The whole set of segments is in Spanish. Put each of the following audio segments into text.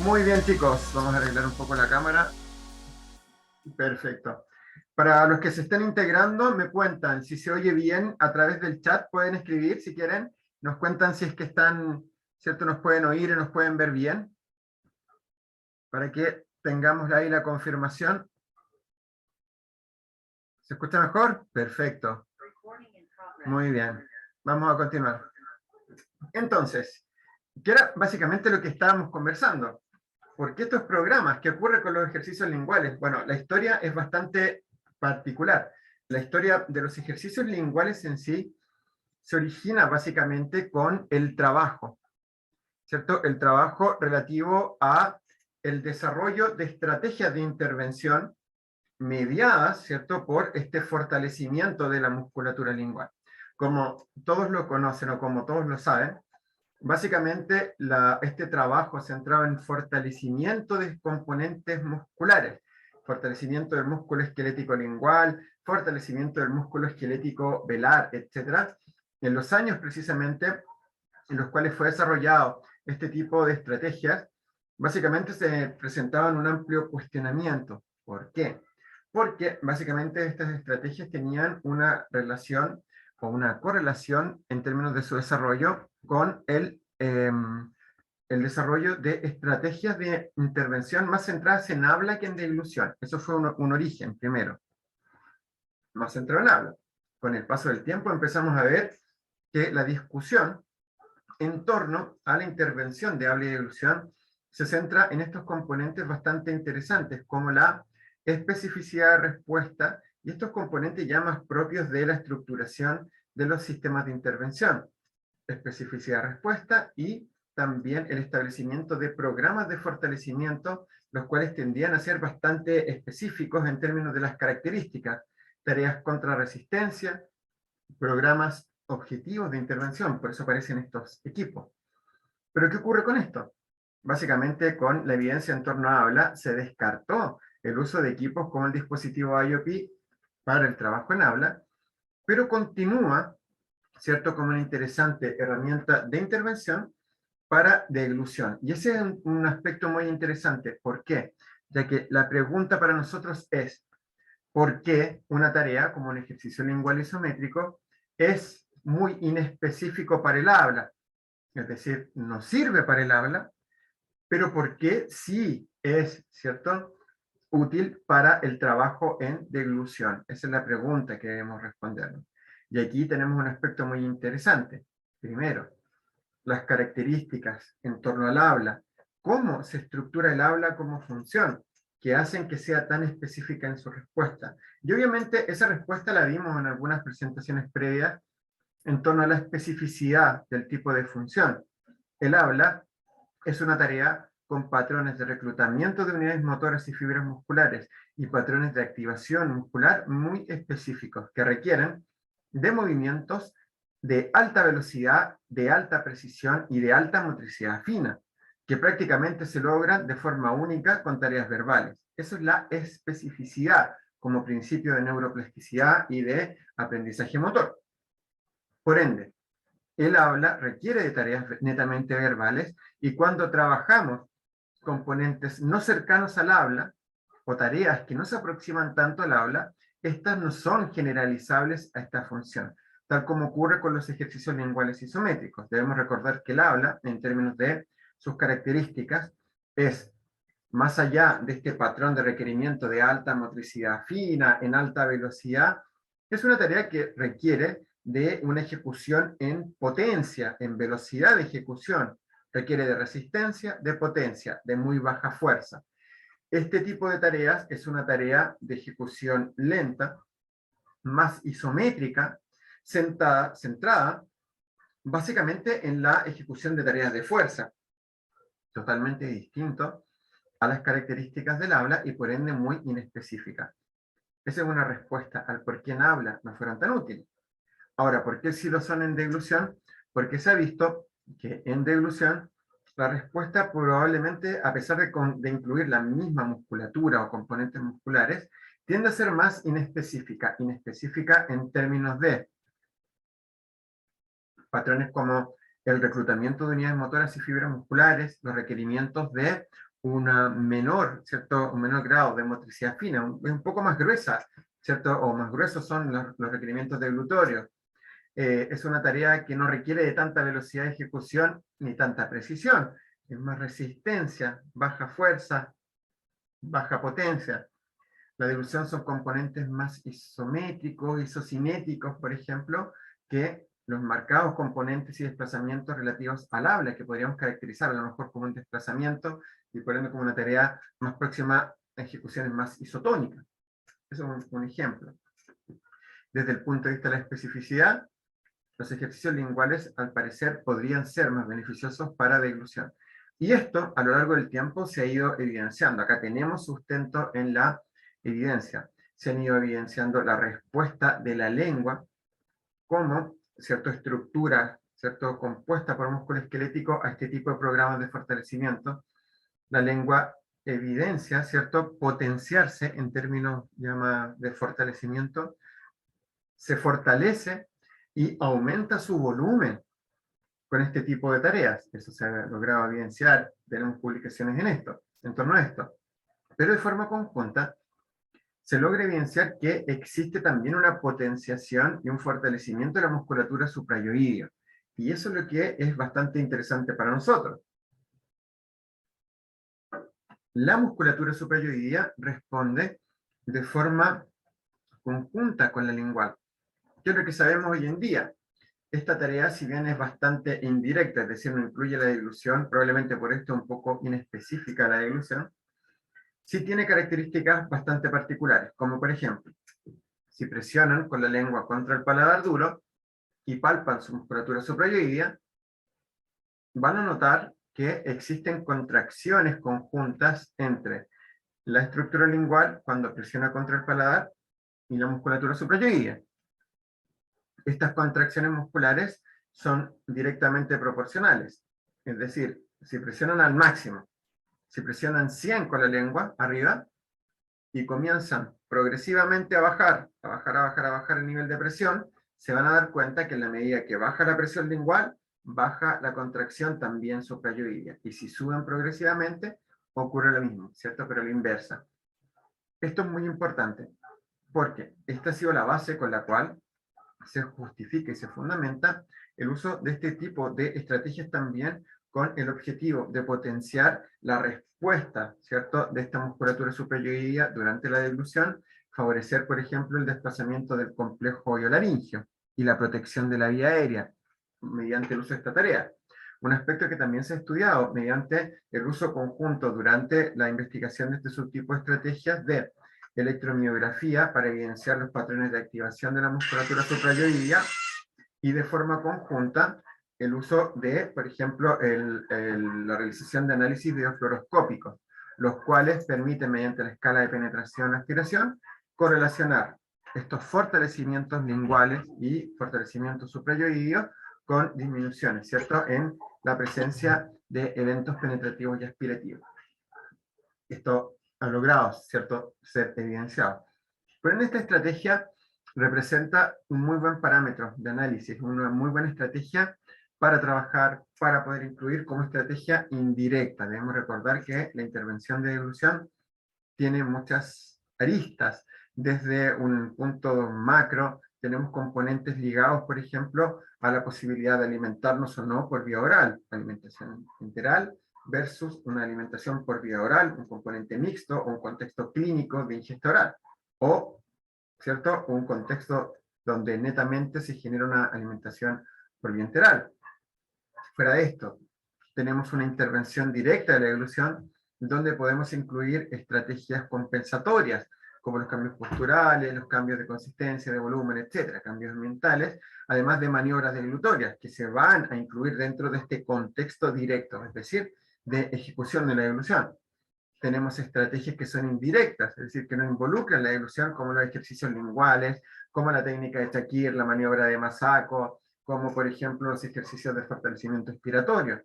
Muy bien, chicos. Vamos a arreglar un poco la cámara. Perfecto. Para los que se estén integrando, me cuentan si se oye bien a través del chat. Pueden escribir si quieren. Nos cuentan si es que están, ¿cierto? Nos pueden oír y nos pueden ver bien. Para que tengamos ahí la confirmación. ¿Se escucha mejor? Perfecto. Muy bien. Vamos a continuar. Entonces, ¿qué era básicamente lo que estábamos conversando? ¿Por qué estos programas? ¿Qué ocurre con los ejercicios linguales? Bueno, la historia es bastante particular. La historia de los ejercicios linguales en sí se origina básicamente con el trabajo, ¿cierto? El trabajo relativo a el desarrollo de estrategias de intervención mediadas, ¿cierto?, por este fortalecimiento de la musculatura lingual. Como todos lo conocen o como todos lo saben, básicamente este trabajo centrado en fortalecimiento de componentes musculares, fortalecimiento del músculo esquelético lingual, fortalecimiento del músculo esquelético velar, etc. En los años precisamente en los cuales fue desarrollado este tipo de estrategias, básicamente se presentaban un amplio cuestionamiento. ¿Por qué? Porque básicamente estas estrategias tenían una relación o una correlación en términos de su desarrollo con el desarrollo de estrategias de intervención más centradas en habla que en deglución. Eso fue un origen primero, más centrado en habla. Con el paso del tiempo empezamos a ver que la discusión en torno a la intervención de habla y deglución se centra en estos componentes bastante interesantes, como la especificidad de respuesta y estos componentes ya más propios de la estructuración de los sistemas de intervención. Especificidad de respuesta y también el establecimiento de programas de fortalecimiento, los cuales tendían a ser bastante específicos en términos de las características, tareas contra resistencia, programas objetivos de intervención, por eso aparecen estos equipos. ¿Pero qué ocurre con esto? Básicamente, con la evidencia en torno a habla, se descartó el uso de equipos como el dispositivo IOP para el trabajo en habla, pero continúa, ¿cierto?, como una interesante herramienta de intervención para deglución. Y ese es un aspecto muy interesante. ¿Por qué? Ya que la pregunta para nosotros es, ¿por qué una tarea como un ejercicio lingual isométrico es muy inespecífico para el habla? Es decir, no sirve para el habla, pero ¿por qué sí es, ¿cierto?, útil para el trabajo en deglución? Esa es la pregunta que debemos respondernos. Y aquí tenemos un aspecto muy interesante. Primero, las características en torno al habla, cómo se estructura el habla como función, que hacen que sea tan específica en su respuesta. Y obviamente esa respuesta la vimos en algunas presentaciones previas en torno a la especificidad del tipo de función. El habla es una tarea con patrones de reclutamiento de unidades motoras y fibras musculares y patrones de activación muscular muy específicos que requieren de movimientos de alta velocidad, de alta precisión y de alta motricidad fina, que prácticamente se logran de forma única con tareas verbales. Eso es la especificidad como principio de neuroplasticidad y de aprendizaje motor. Por ende, el habla requiere de tareas netamente verbales y cuando trabajamos componentes no cercanos al habla o tareas que no se aproximan tanto al habla, estas no son generalizables a esta función, tal como ocurre con los ejercicios linguales isométricos. Debemos recordar que el habla, en términos de sus características, es más allá de este patrón de requerimiento de alta motricidad fina, en alta velocidad, es una tarea que requiere de una ejecución en potencia, en velocidad de ejecución. Requiere de resistencia, de potencia, de muy baja fuerza. Este tipo de tareas es una tarea de ejecución lenta, más isométrica, centrada básicamente en la ejecución de tareas de fuerza, totalmente distinto a las características del habla y por ende muy inespecífica. Esa es una respuesta al por qué en habla no fueron tan útiles. Ahora, ¿por qué sí lo son en deglución? Porque se ha visto que en deglución la respuesta probablemente, a pesar de incluir la misma musculatura o componentes musculares, tiende a ser más inespecífica en términos de patrones como el reclutamiento de unidades motoras y fibras musculares, los requerimientos de una menor, ¿cierto? Un menor grado de motricidad fina, es un poco más gruesa, ¿cierto? O más gruesos son los requerimientos de glutorio. Es una tarea que no requiere de tanta velocidad de ejecución ni tanta precisión. Es más resistencia, baja fuerza, baja potencia. La dilución son componentes más isométricos, isocinéticos, por ejemplo, que los marcados componentes y desplazamientos relativos al habla, que podríamos caracterizar a lo mejor como un desplazamiento y por ende como una tarea más próxima a ejecuciones más isotónicas. Eso es un ejemplo. Desde el punto de vista de la especificidad, los ejercicios linguales al parecer podrían ser más beneficiosos para deglución. Y esto a lo largo del tiempo se ha ido evidenciando. Acá tenemos sustento en la evidencia. Se han ido evidenciando la respuesta de la lengua como cierta estructura, ¿cierto? Compuesta por músculo esquelético a este tipo de programas de fortalecimiento. La lengua evidencia, ¿cierto? Potenciarse en términos de fortalecimiento, se fortalece y aumenta su volumen con este tipo de tareas. Eso se ha logrado evidenciar, tenemos publicaciones en torno a esto. Pero de forma conjunta, se logra evidenciar que existe también una potenciación y un fortalecimiento de la musculatura suprayoidea. Y eso es lo que es bastante interesante para nosotros. La musculatura suprayoidea responde de forma conjunta con la lingual. ¿Qué es lo que sabemos hoy en día? Esta tarea, si bien es bastante indirecta, es decir, no incluye la deglución, probablemente por esto un poco inespecífica la deglución, sí tiene características bastante particulares, como por ejemplo, si presionan con la lengua contra el paladar duro y palpan su musculatura suprayoidea, van a notar que existen contracciones conjuntas entre la estructura lingual cuando presiona contra el paladar y la musculatura suprayoidea. Estas contracciones musculares son directamente proporcionales. Es decir, si presionan al máximo, si presionan 100 con la lengua arriba y comienzan progresivamente a bajar el nivel de presión, se van a dar cuenta que en la medida que baja la presión lingual, baja la contracción también suprayoidea. Y si suben progresivamente, ocurre lo mismo, ¿cierto? Pero a la inversa. Esto es muy importante, porque esta ha sido la base con la cual se justifica y se fundamenta el uso de este tipo de estrategias también con el objetivo de potenciar la respuesta, ¿cierto?, de esta musculatura suprayoidea durante la deglución, favorecer, por ejemplo, el desplazamiento del complejo oviolaringio y la protección de la vía aérea mediante el uso de esta tarea. Un aspecto que también se ha estudiado mediante el uso conjunto durante la investigación de este subtipo de estrategias de electromiografía para evidenciar los patrones de activación de la musculatura suprayoidea y de forma conjunta el uso de, por ejemplo, la realización de análisis videofluoroscópicos, los cuales permiten, mediante la escala de penetración-aspiración, correlacionar estos fortalecimientos linguales y fortalecimientos suprayoideos con disminuciones, ¿cierto?, en la presencia de eventos penetrativos y aspirativos. Esto ha logrado, ¿cierto?, ser evidenciado. Pero en esta estrategia representa un muy buen parámetro de análisis, una muy buena estrategia para trabajar, para poder incluir como estrategia indirecta. Debemos recordar que la intervención de deglución tiene muchas aristas. Desde un punto macro, tenemos componentes ligados, por ejemplo, a la posibilidad de alimentarnos o no por vía oral, alimentación enteral, versus una alimentación por vía oral, un componente mixto o un contexto clínico de ingesta oral, o, ¿cierto?, un contexto donde netamente se genera una alimentación por vía enteral. Fuera de esto, tenemos una intervención directa de la deglución, donde podemos incluir estrategias compensatorias, como los cambios posturales, los cambios de consistencia, de volumen, etcétera, cambios ambientales, además de maniobras deglutorias, que se van a incluir dentro de este contexto directo, es decir, de ejecución de la deglución. Tenemos estrategias que son indirectas, es decir, que no involucran la deglución, como los ejercicios linguales, como la técnica de Shakir, la maniobra de Masako, como por ejemplo los ejercicios de fortalecimiento expiratorio.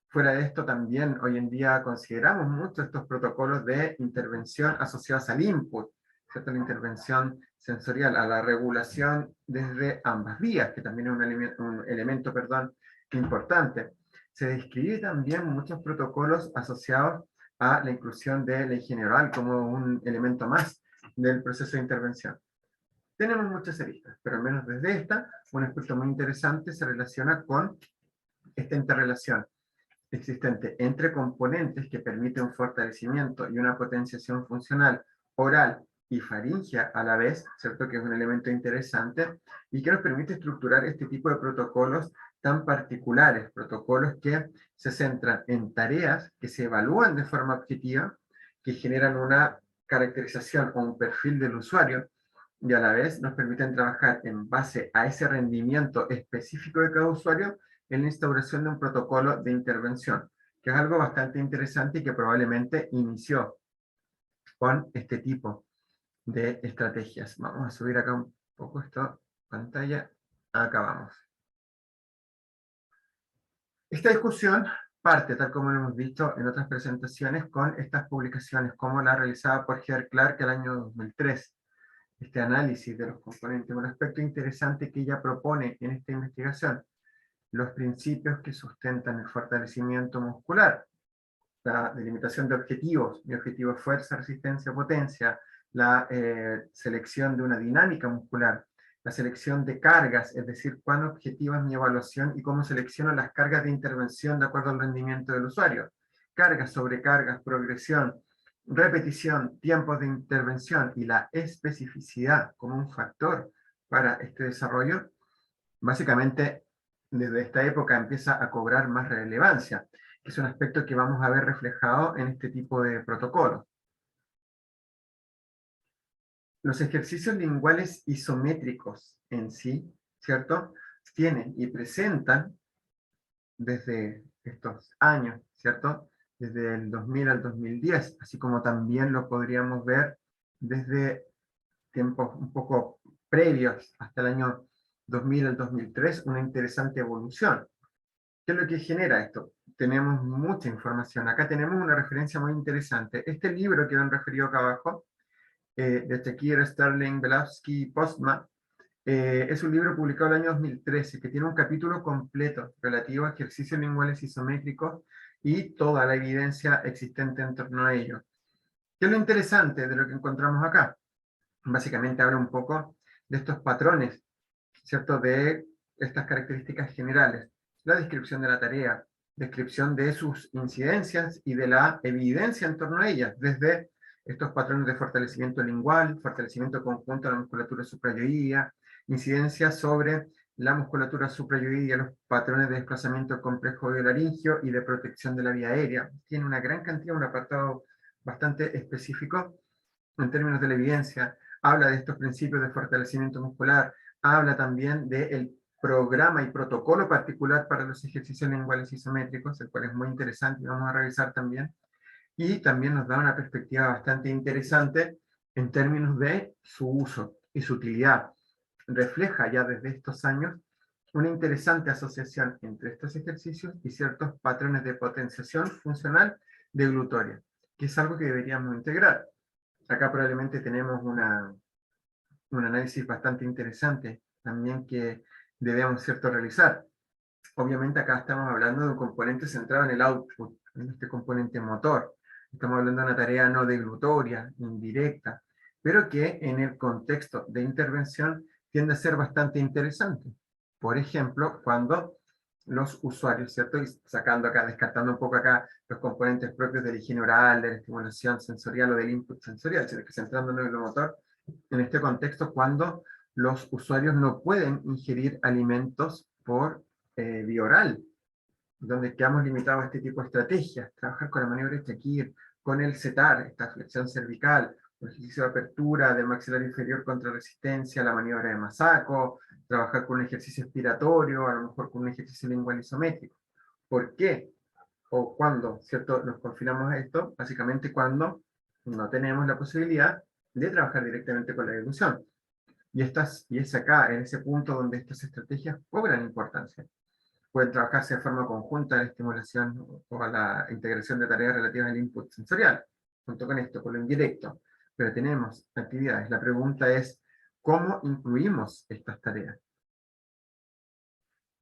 Fuera de esto también hoy en día consideramos mucho estos protocolos de intervención asociados al input, ¿cierto?, la intervención sensorial, a la regulación desde ambas vías, que también es un elemento importante. Se describe también muchos protocolos asociados a la inclusión de la ingeniería oral como un elemento más del proceso de intervención. Tenemos muchas aristas, pero al menos desde esta, un aspecto muy interesante se relaciona con esta interrelación existente entre componentes que permiten un fortalecimiento y una potenciación funcional oral y faríngea a la vez, ¿cierto? Que es un elemento interesante y que nos permite estructurar este tipo de protocolos tan particulares, protocolos que se centran en tareas que se evalúan de forma objetiva, que generan una caracterización o un perfil del usuario y a la vez nos permiten trabajar en base a ese rendimiento específico de cada usuario en la instauración de un protocolo de intervención, que es algo bastante interesante y que probablemente inició con este tipo de estrategias. Vamos a subir acá un poco esta pantalla. Acá vamos. Esta discusión parte, tal como lo hemos visto en otras presentaciones, con estas publicaciones, como la realizada por Heather Clark el año 2003. Este análisis de los componentes, un aspecto interesante que ella propone en esta investigación, los principios que sustentan el fortalecimiento muscular, la delimitación de objetivos, mi objetivo es fuerza, resistencia, potencia, la selección de una dinámica muscular, la selección de cargas, es decir, cuán objetiva es mi evaluación y cómo selecciono las cargas de intervención de acuerdo al rendimiento del usuario, cargas, sobrecargas, progresión, repetición, tiempos de intervención y la especificidad como un factor para este desarrollo, básicamente desde esta época empieza a cobrar más relevancia, que es un aspecto que vamos a ver reflejado en este tipo de protocolos. Los ejercicios linguales isométricos en sí, ¿cierto? Tienen y presentan desde estos años, ¿cierto? Desde el 2000 al 2010, así como también lo podríamos ver desde tiempos un poco previos, hasta el año 2000 al 2003, una interesante evolución. ¿Qué es lo que genera esto? Tenemos mucha información. Acá tenemos una referencia muy interesante. Este libro que han referido acá abajo, de Shakir, Sterling, Belavsky, Postma, es un libro publicado el año 2013 que tiene un capítulo completo relativo a ejercicios linguales isométricos y toda la evidencia existente en torno a ello. ¿Qué es lo interesante de lo que encontramos acá? Básicamente habla un poco de estos patrones, ¿cierto? De estas características generales. La descripción de la tarea, descripción de sus incidencias y de la evidencia en torno a ellas, desde estos patrones de fortalecimiento lingual, fortalecimiento conjunto de la musculatura suprayoidea, incidencias sobre la musculatura suprayoidea, los patrones de desplazamiento complejo biolaringio y de protección de la vía aérea. Tiene una gran cantidad, un apartado bastante específico en términos de la evidencia, habla de estos principios de fortalecimiento muscular, habla también del programa y protocolo particular para los ejercicios linguales isométricos, el cual es muy interesante y vamos a revisar también, y también nos da una perspectiva bastante interesante en términos de su uso y su utilidad. Refleja ya desde estos años una interesante asociación entre estos ejercicios y ciertos patrones de potenciación funcional de glutoria, que es algo que deberíamos integrar. Acá probablemente tenemos un análisis bastante interesante también que debemos, ¿cierto?, realizar. Obviamente acá estamos hablando de un componente centrado en el output, en este componente motor. Estamos hablando de una tarea no deglutoria, indirecta, pero que en el contexto de intervención tiende a ser bastante interesante. Por ejemplo, cuando los usuarios, ¿cierto? Y sacando acá, descartando un poco acá los componentes propios de la higiene oral, de la estimulación sensorial o del input sensorial, sino que centrándonos en el motor, en este contexto, cuando los usuarios no pueden ingerir alimentos por vía oral, donde quedamos limitados a este tipo de estrategias, trabajar con la maniobra de Shakir, con el setar, esta flexión cervical, el ejercicio de apertura del maxilar inferior contra resistencia, la maniobra de Masako, trabajar con un ejercicio expiratorio, a lo mejor con un ejercicio lingual isométrico. ¿Por qué? O cuando, ¿cierto? Nos confinamos a esto, básicamente cuando no tenemos la posibilidad de trabajar directamente con la ejecución. Y es acá, en ese punto, donde estas estrategias cobran importancia. Pueden trabajarse de forma conjunta a la estimulación o a la integración de tareas relativas al input sensorial, junto con esto, con lo indirecto. Pero tenemos actividades. La pregunta es, ¿cómo incluimos estas tareas?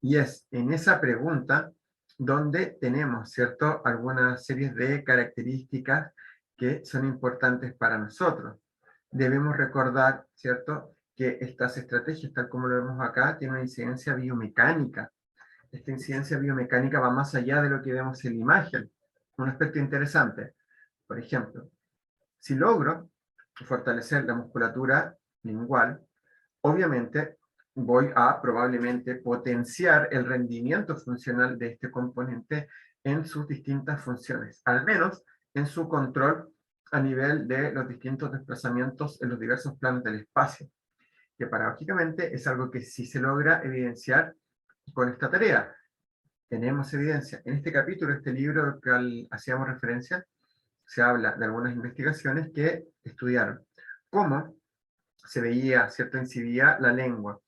Y es en esa pregunta donde tenemos, ¿cierto?, algunas series de características que son importantes para nosotros. Debemos recordar, ¿cierto?, que estas estrategias, tal como lo vemos acá, tienen una incidencia biomecánica. Esta incidencia biomecánica va más allá de lo que vemos en la imagen. Un aspecto interesante, por ejemplo, si logro fortalecer la musculatura lingual, obviamente voy a probablemente potenciar el rendimiento funcional de este componente en sus distintas funciones, al menos en su control a nivel de los distintos desplazamientos en los diversos planos del espacio, que paradójicamente es algo que sí se logra evidenciar con esta tarea. Tenemos evidencia. En este capítulo, este libro al que hacíamos referencia, se habla de algunas investigaciones que estudiaron cómo se veía, ¿cierto?, incidía la lengua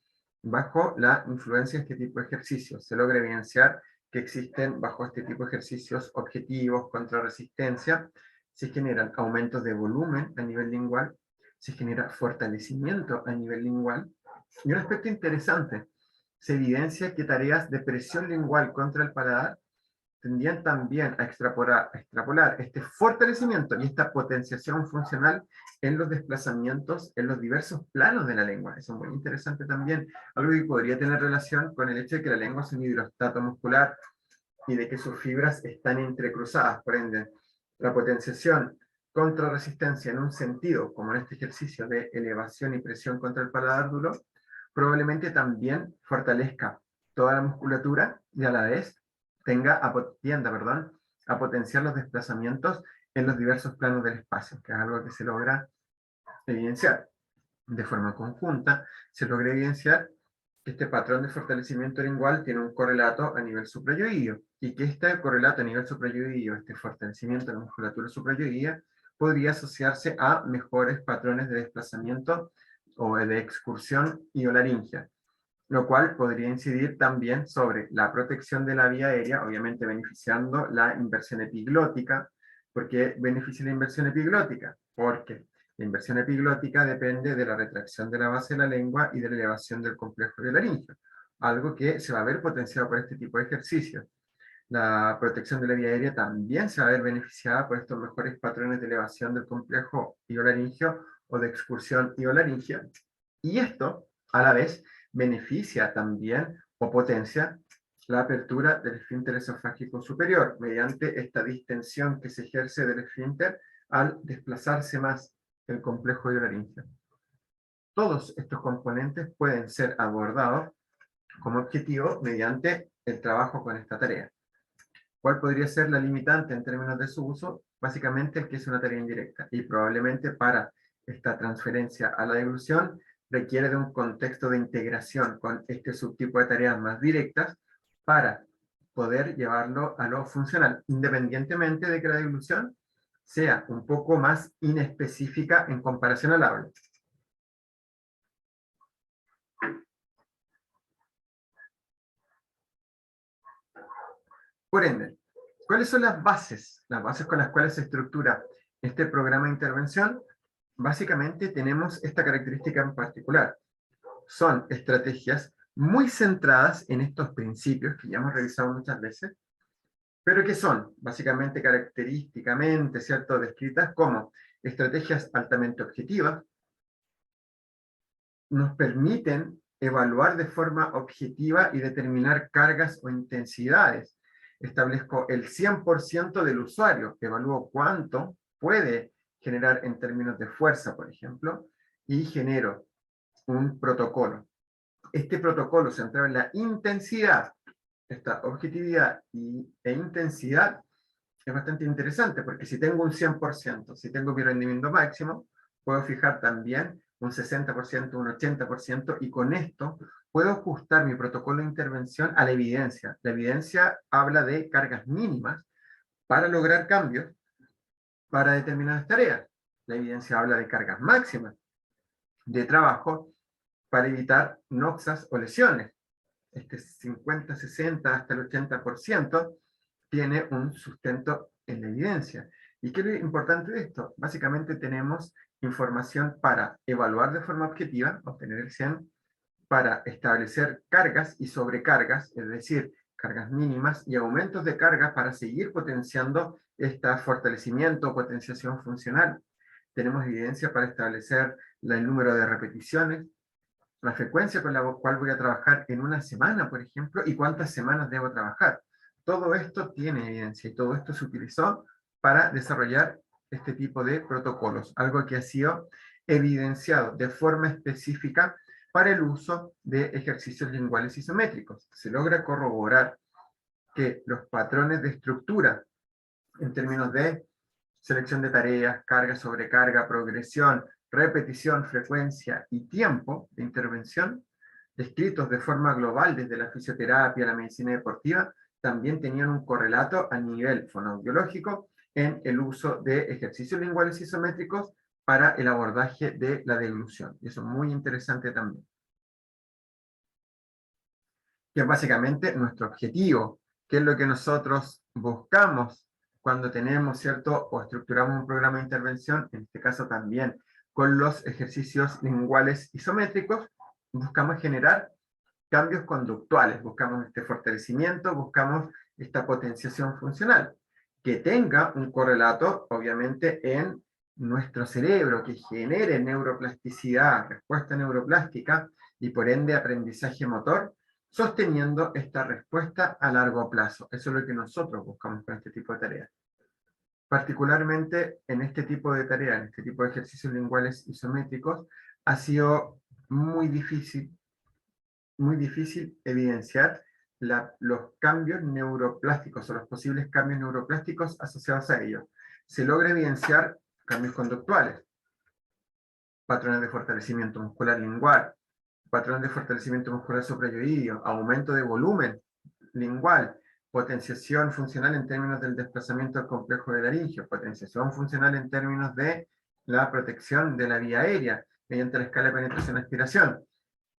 bajo la influencia de este tipo de ejercicios. Se logra evidenciar que existen bajo este tipo de ejercicios objetivos contra resistencia, se generan aumentos de volumen a nivel lingual, se genera fortalecimiento a nivel lingual, y un aspecto interesante, se evidencia que tareas de presión lingual contra el paladar tendían también a extrapolar este fortalecimiento y esta potenciación funcional en los desplazamientos en los diversos planos de la lengua. Eso es muy interesante también, algo que podría tener relación con el hecho de que la lengua es un hidrostato muscular y de que sus fibras están entrecruzadas. Por ende, la potenciación contra resistencia en un sentido, como en este ejercicio de elevación y presión contra el paladar duro, probablemente también fortalezca toda la musculatura y a la vez tienda a potenciar los desplazamientos en los diversos planos del espacio, que es algo que se logra evidenciar. De forma conjunta, se logra evidenciar que este patrón de fortalecimiento lingual tiene un correlato a nivel suprayoideo, y que este correlato a nivel suprayoideo, este fortalecimiento de la musculatura suprayoidea, podría asociarse a mejores patrones de desplazamiento o de excursión iolaringia, lo cual podría incidir también sobre la protección de la vía aérea, obviamente beneficiando la inversión epiglótica. ¿Por qué beneficia la inversión epiglótica? Porque la inversión epiglótica depende de la retracción de la base de la lengua y de la elevación del complejo laringio, algo que se va a ver potenciado por este tipo de ejercicios. La protección de la vía aérea también se va a ver beneficiada por estos mejores patrones de elevación del complejo iolaringio o de excursión iolaringia. Y esto, a la vez, beneficia también o potencia la apertura del esfínter esofágico superior mediante esta distensión que se ejerce del esfínter al desplazarse más el complejo iolaringio. Todos estos componentes pueden ser abordados como objetivo mediante el trabajo con esta tarea. ¿Cuál podría ser la limitante en términos de su uso? Básicamente el que es una tarea indirecta, y probablemente para esta transferencia a la deglución requiere de un contexto de integración con este subtipo de tareas más directas para poder llevarlo a lo funcional, independientemente de que la deglución sea un poco más inespecífica en comparación al habla. Por ende, ¿cuáles son las bases con las cuales se estructura este programa de intervención? Básicamente tenemos esta característica en particular. Son estrategias muy centradas en estos principios que ya hemos revisado muchas veces, pero que son básicamente característicamente, ¿cierto?, descritas como estrategias altamente objetivas, nos permiten evaluar de forma objetiva y determinar cargas o intensidades. Establezco el 100% del usuario, evalúo cuánto puede generar en términos de fuerza, por ejemplo, y genero un protocolo. Este protocolo centrado en la intensidad, esta objetividad e intensidad, es bastante interesante, porque si tengo un 100%, si tengo mi rendimiento máximo, puedo fijar también un 60%, un 80%, y con esto puedo ajustar mi protocolo de intervención a la evidencia. La evidencia habla de cargas mínimas para lograr cambios para determinadas tareas. La evidencia habla de cargas máximas de trabajo para evitar noxas o lesiones. Este 50, 60, hasta el 80% tiene un sustento en la evidencia. ¿Y qué es lo importante de esto? Básicamente tenemos información para evaluar de forma objetiva, obtener el 100, para establecer cargas y sobrecargas, es decir, cargas mínimas y aumentos de carga para seguir potenciando este fortalecimiento o potenciación funcional. Tenemos evidencia para establecer el número de repeticiones, la frecuencia con la cual voy a trabajar en una semana, por ejemplo, y cuántas semanas debo trabajar. Todo esto tiene evidencia y todo esto se utilizó para desarrollar este tipo de protocolos, algo que ha sido evidenciado de forma específica para el uso de ejercicios linguales isométricos. Se logra corroborar que los patrones de estructura en términos de selección de tareas, carga, sobrecarga, progresión, repetición, frecuencia y tiempo de intervención, descritos de forma global desde la fisioterapia, la medicina deportiva, también tenían un correlato a nivel fonoaudiológico en el uso de ejercicios linguales isométricos para el abordaje de la deglución. Y eso es muy interesante también. Que es básicamente nuestro objetivo, que es lo que nosotros buscamos cuando tenemos, ¿cierto? O estructuramos un programa de intervención, en este caso también con los ejercicios linguales isométricos, buscamos generar cambios conductuales, buscamos este fortalecimiento, buscamos esta potenciación funcional, que tenga un correlato, obviamente, en nuestro cerebro, que genere neuroplasticidad, respuesta neuroplástica, y por ende aprendizaje motor, sosteniendo esta respuesta a largo plazo. Eso es lo que nosotros buscamos con este tipo de tareas. Particularmente en este tipo de tareas, en este tipo de ejercicios linguales isométricos, ha sido muy difícil evidenciar los cambios neuroplásticos o los posibles cambios neuroplásticos asociados a ellos. Se logra evidenciar cambios conductuales, patrones de fortalecimiento muscular lingual, patrón de fortalecimiento muscular suprayoideo, aumento de volumen lingual, potenciación funcional en términos del desplazamiento del complejo de laringio, potenciación funcional en términos de la protección de la vía aérea mediante la escala de penetración-aspiración.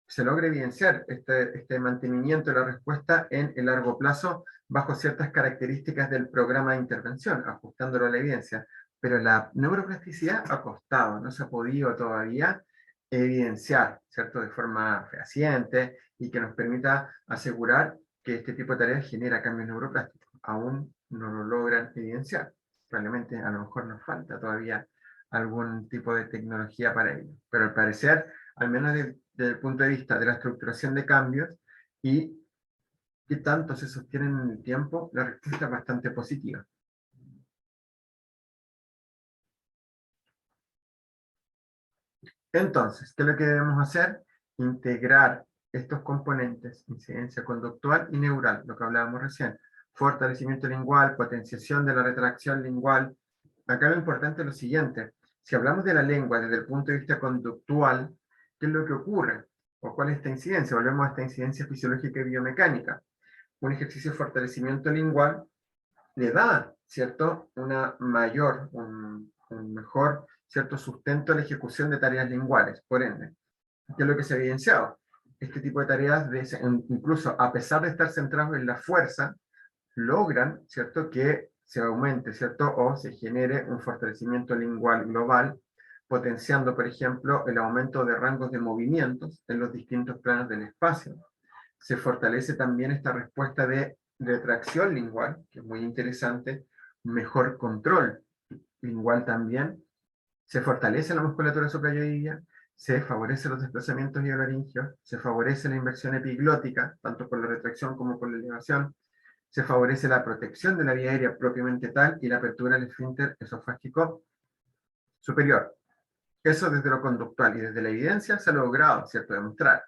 Se logra evidenciar este mantenimiento de la respuesta en el largo plazo bajo ciertas características del programa de intervención, ajustándolo a la evidencia. Pero la neuroplasticidad ha costado, no se ha podido todavía evidenciar, ¿cierto?, de forma fehaciente y que nos permita asegurar que este tipo de tareas genera cambios neuroplásticos. Aún no lo logran evidenciar. Probablemente a lo mejor nos falta todavía algún tipo de tecnología para ello. Pero al parecer, al menos desde el punto de vista de la estructuración de cambios y qué tanto se sostienen en el tiempo, la respuesta es bastante positiva. Entonces, ¿qué es lo que debemos hacer? Integrar estos componentes, incidencia conductual y neural, lo que hablábamos recién, fortalecimiento lingual, potenciación de la retracción lingual. Acá lo importante es lo siguiente: si hablamos de la lengua desde el punto de vista conductual, ¿qué es lo que ocurre? ¿O cuál es esta incidencia? Volvemos a esta incidencia fisiológica y biomecánica. Un ejercicio de fortalecimiento lingual le da, ¿cierto?, un mejor, ¿cierto?, sustento a la ejecución de tareas linguales. Por ende, ¿qué es lo que se ha evidenciado? Este tipo de tareas, incluso a pesar de estar centrados en la fuerza, logran, ¿cierto?, que se aumente, ¿cierto?, o se genere un fortalecimiento lingual global, potenciando, por ejemplo, el aumento de rangos de movimientos en los distintos planos del espacio. Se fortalece también esta respuesta de retracción lingual, que es muy interesante, mejor control lingual también, se fortalece la musculatura suprayoidea, se favorecen los desplazamientos hialaringios, se favorece la inversión epiglótica, tanto por la retracción como por la elevación, se favorece la protección de la vía aérea propiamente tal y la apertura del esfínter esofágico superior. Eso desde lo conductual y desde la evidencia se ha logrado, ¿cierto?, demostrar.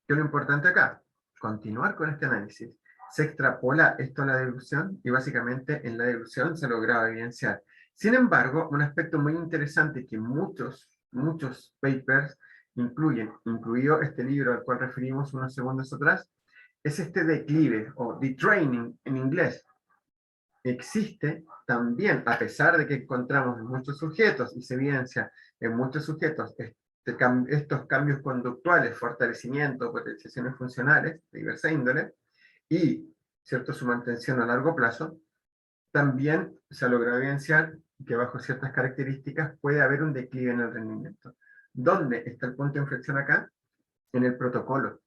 ¿Qué es lo importante acá? Continuar con este análisis. Se extrapola esto a la deglución y básicamente en la deglución se lograba evidenciar. Sin embargo, un aspecto muy interesante que muchos papers incluyen, incluido este libro al cual referimos unos segundos atrás, es este declive o detraining en inglés. Existe también, a pesar de que encontramos en muchos sujetos y se evidencia en muchos sujetos estos cambios conductuales, fortalecimiento, potenciaciones funcionales de diversa índole, y ¿cierto?, su mantención a largo plazo, también se ha logrado evidenciar que bajo ciertas características puede haber un declive en el rendimiento. ¿Dónde está el punto de inflexión acá? En el protocolo.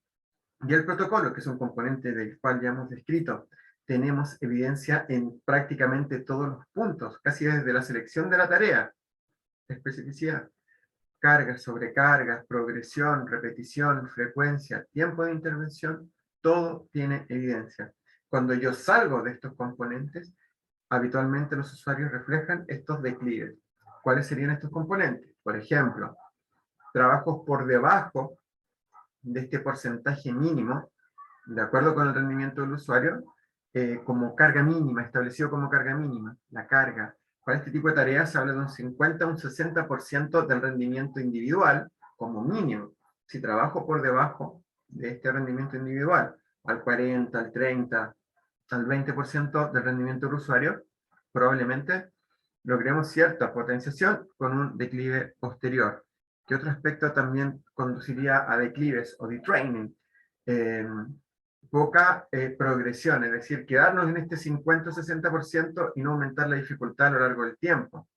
Y el protocolo, que es un componente del cual ya hemos descrito, tenemos evidencia en prácticamente todos los puntos, casi desde la selección de la tarea, especificidad, cargas, sobrecargas, progresión, repetición, frecuencia, tiempo de intervención, todo tiene evidencia. Cuando yo salgo de estos componentes, habitualmente los usuarios reflejan estos declives. ¿Cuáles serían estos componentes? Por ejemplo, trabajos por debajo de este porcentaje mínimo, de acuerdo con el rendimiento del usuario, como carga mínima, establecido como carga mínima, la carga. Para este tipo de tareas se habla de un 50 a un 60% del rendimiento individual como mínimo. Si trabajo por debajo de este rendimiento individual, al 40, al 30, al 20% del rendimiento del usuario, probablemente logremos cierta potenciación con un declive posterior. ¿Qué otro aspecto también conduciría a declives o detraining? Poca progresión, es decir, quedarnos en este 50 o 60% y no aumentar la dificultad a lo largo del tiempo.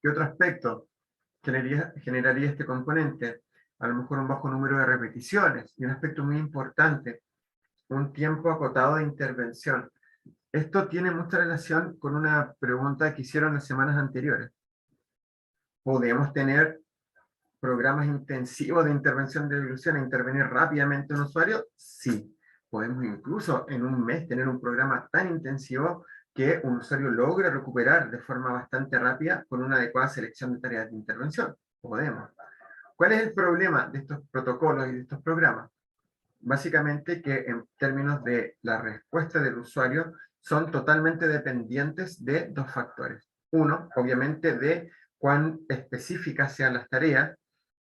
¿Qué otro aspecto generaría este componente? A lo mejor un bajo número de repeticiones, y un aspecto muy importante, un tiempo acotado de intervención. Esto tiene mucha relación con una pregunta que hicieron las semanas anteriores. ¿Podemos tener programas intensivos de intervención de evolución e intervenir rápidamente en un usuario? Sí. Podemos incluso en un mes tener un programa tan intensivo que un usuario logre recuperar de forma bastante rápida con una adecuada selección de tareas de intervención. Podemos. ¿Cuál es el problema de estos protocolos y de estos programas? Básicamente que en términos de la respuesta del usuario son totalmente dependientes de dos factores. Uno, obviamente, de cuán específicas sean las tareas,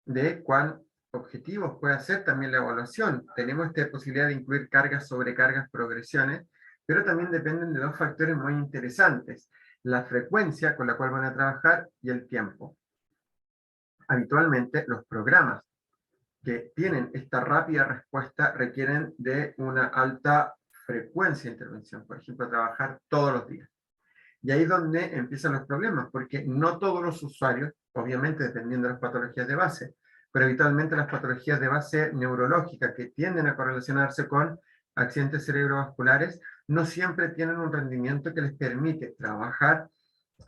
de cuán objetivos puede ser también la evaluación. Tenemos esta posibilidad de incluir cargas, sobrecargas, progresiones, pero también dependen de dos factores muy interesantes: la frecuencia con la cual van a trabajar y el tiempo. Habitualmente los programas que tienen esta rápida respuesta requieren de una alta frecuencia de intervención, por ejemplo, trabajar todos los días. Y ahí es donde empiezan los problemas, porque no todos los usuarios, obviamente dependiendo de las patologías de base, pero habitualmente las patologías de base neurológica que tienden a correlacionarse con accidentes cerebrovasculares, no siempre tienen un rendimiento que les permite trabajar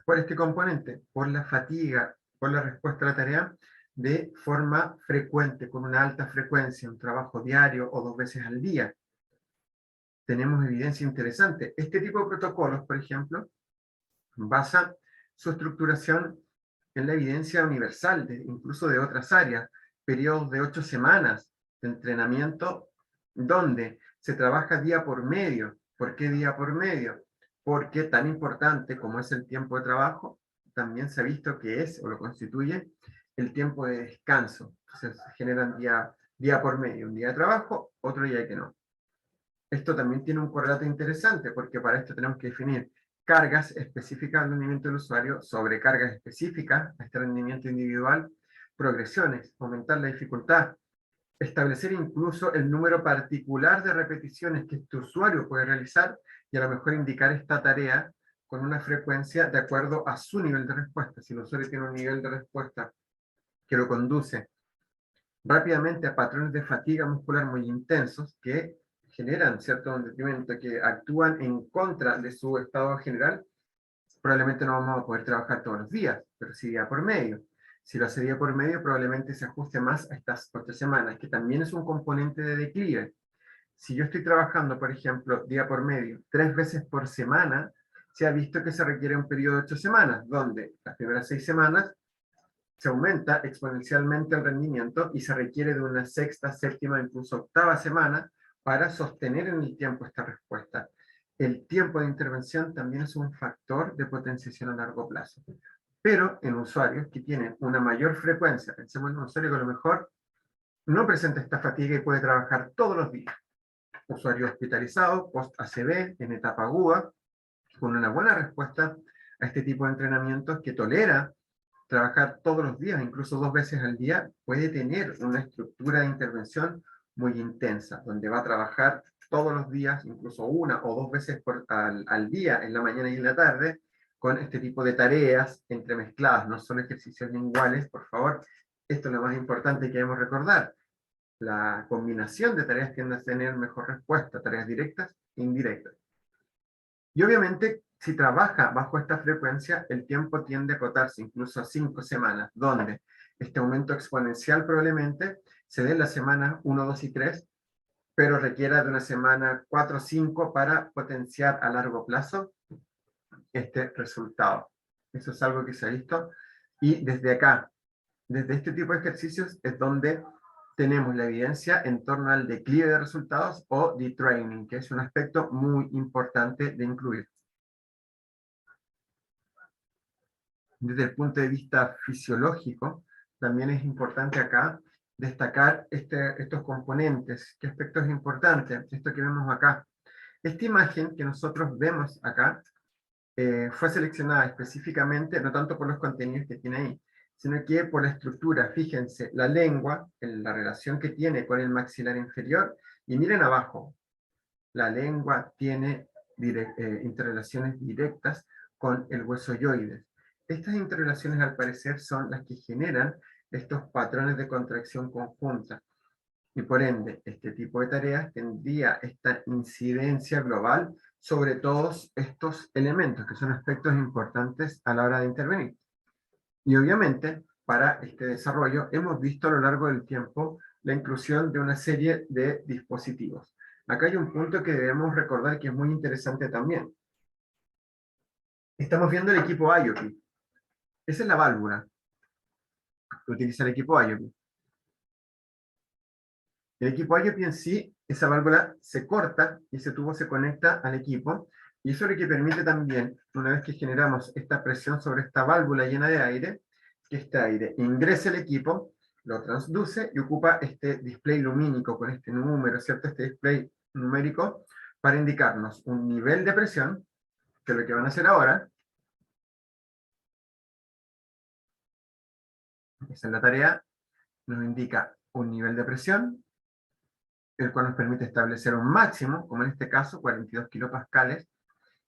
por este componente, por la fatiga, por la respuesta a la tarea, de forma frecuente, con una alta frecuencia, un trabajo diario o 2 veces al día. Tenemos evidencia interesante. Este tipo de protocolos, por ejemplo, basa su estructuración en la evidencia universal, incluso de otras áreas, periodos de 8 semanas de entrenamiento, donde se trabaja día por medio. ¿Por qué día por medio? Porque tan importante como es el tiempo de trabajo, también se ha visto que es, o lo constituye, el tiempo de descanso. Entonces se generan día por medio, un día de trabajo, otro día que no. Esto también tiene un correlato interesante, porque para esto tenemos que definir cargas específicas al rendimiento del usuario, sobrecargas específicas a este rendimiento individual, progresiones, aumentar la dificultad, establecer incluso el número particular de repeticiones que este usuario puede realizar y a lo mejor indicar esta tarea con una frecuencia de acuerdo a su nivel de respuesta. Si el usuario tiene un nivel de respuesta que lo conduce rápidamente a patrones de fatiga muscular muy intensos que generan cierto detrimento, que actúan en contra de su estado general, probablemente no vamos a poder trabajar todos los días, pero sí día por medio. Si lo hace día por medio, probablemente se ajuste más a estas 8 semanas, que también es un componente de declive. Si yo estoy trabajando, por ejemplo, día por medio, 3 veces por semana, se ha visto que se requiere un periodo de 8 semanas, donde las primeras 6 semanas se aumenta exponencialmente el rendimiento y se requiere de una sexta, séptima, incluso octava semana para sostener en el tiempo esta respuesta. El tiempo de intervención también es un factor de potenciación a largo plazo. Pero en usuarios que tienen una mayor frecuencia, pensemos en un usuario que a lo mejor no presenta esta fatiga y puede trabajar todos los días. Usuario hospitalizado, post-ACV, en etapa aguda, con una buena respuesta a este tipo de entrenamientos, que tolera trabajar todos los días, incluso 2 veces al día, puede tener una estructura de intervención muy intensa, donde va a trabajar todos los días, incluso 1 o 2 veces al día, en la mañana y en la tarde, con este tipo de tareas entremezcladas. No son ejercicios linguales, por favor. Esto es lo más importante que debemos recordar. la combinación de tareas tiende a tener mejor respuesta, tareas directas e indirectas. Y obviamente, si trabaja bajo esta frecuencia, el tiempo tiende a acotarse incluso a 5 semanas, donde este aumento exponencial probablemente se dé en las semanas 1, 2 y 3, pero requiera de una semana 4 o 5 para potenciar a largo plazo este resultado. Eso es algo que se ha visto. Y desde acá, desde este tipo de ejercicios, es donde tenemos la evidencia en torno al declive de resultados o detraining, que es un aspecto muy importante de incluir. Desde el punto de vista fisiológico, también es importante acá destacar estos componentes. ¿Qué aspecto es importante? Esto que vemos acá. Esta imagen que nosotros vemos acá fue seleccionada específicamente, no tanto por los contenidos que tiene ahí, sino que por la estructura. Fíjense, la lengua, en la relación que tiene con el maxilar inferior, y miren abajo, la lengua tiene interrelaciones directas con el hueso yoides. Estas interrelaciones, al parecer, son las que generan estos patrones de contracción conjunta. Y por ende, este tipo de tareas tendría esta incidencia global sobre todos estos elementos, que son aspectos importantes a la hora de intervenir. Y obviamente, para este desarrollo, hemos visto a lo largo del tiempo la inclusión de una serie de dispositivos. Acá hay un punto que debemos recordar que es muy interesante también. Estamos viendo el equipo IOP. Esa es la válvula que utiliza el equipo IOP. El equipo IOP en sí, esa válvula se corta y ese tubo se conecta al equipo, y eso es lo que permite también, una vez que generamos esta presión sobre esta válvula llena de aire, que este aire ingrese al equipo, lo transduce y ocupa este display lumínico con este número, ¿cierto? Este display numérico para indicarnos un nivel de presión, que es lo que van a hacer ahora. Esa es la tarea. Nos indica un nivel de presión, el cual nos permite establecer un máximo, como en este caso, 42 kilopascales,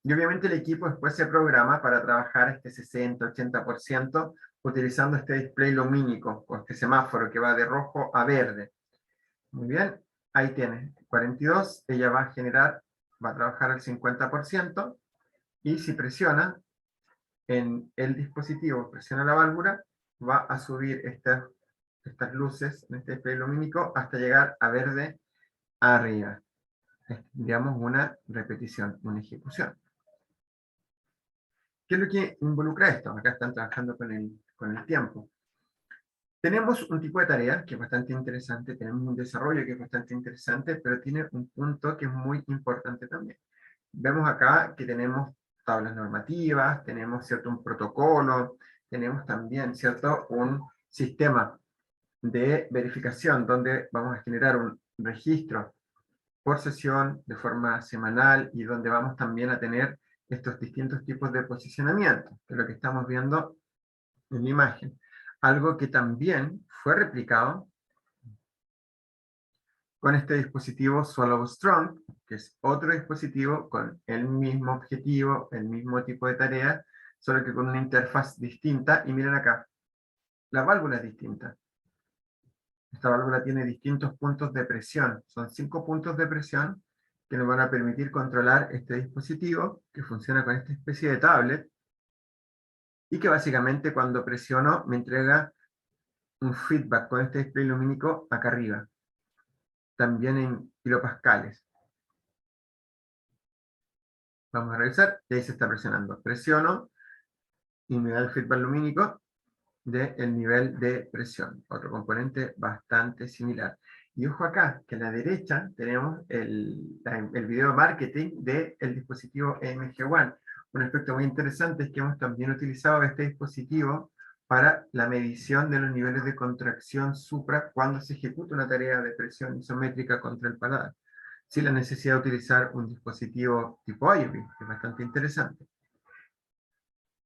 y obviamente el equipo después se programa para trabajar este 60-80% utilizando este display lumínico, o este semáforo que va de rojo a verde. Muy bien, ahí tiene, 42, ella va a generar, va a trabajar al 50%, y si presiona en el dispositivo, presiona la válvula, va a subir estas luces en este display lumínico hasta llegar a verde arriba. Es, digamos, una repetición, una ejecución. ¿Qué es lo que involucra esto? Acá están trabajando con el tiempo. Tenemos un tipo de tarea que es bastante interesante, tenemos un desarrollo que es bastante interesante, pero tiene un punto que es muy importante también. Vemos acá que tenemos tablas normativas, tenemos cierto un protocolo, tenemos también cierto un sistema de verificación donde vamos a generar un registro por sesión de forma semanal y donde vamos también a tener estos distintos tipos de posicionamiento, que es lo que estamos viendo en la imagen. Algo que también fue replicado con este dispositivo Swallow Strong, que es otro dispositivo con el mismo objetivo, el mismo tipo de tarea, solo que con una interfaz distinta. Y miren acá, la válvula es distinta. Esta válvula tiene distintos puntos de presión. Son 5 puntos de presión que nos van a permitir controlar este dispositivo, que funciona con esta especie de tablet, y que básicamente cuando presiono me entrega un feedback con este display lumínico acá arriba. También en kilopascales. Vamos a revisar, y ahí se está presionando. Presiono, y me da el feedback lumínico del nivel de presión. Otro componente bastante similar. Y ojo acá, que a la derecha tenemos el video marketing del dispositivo EMG One. Un aspecto muy interesante es que hemos también utilizado este dispositivo para la medición de los niveles de contracción supra cuando se ejecuta una tarea de presión isométrica contra el paladar, sin la necesidad de utilizar un dispositivo tipo IOP, que es bastante interesante.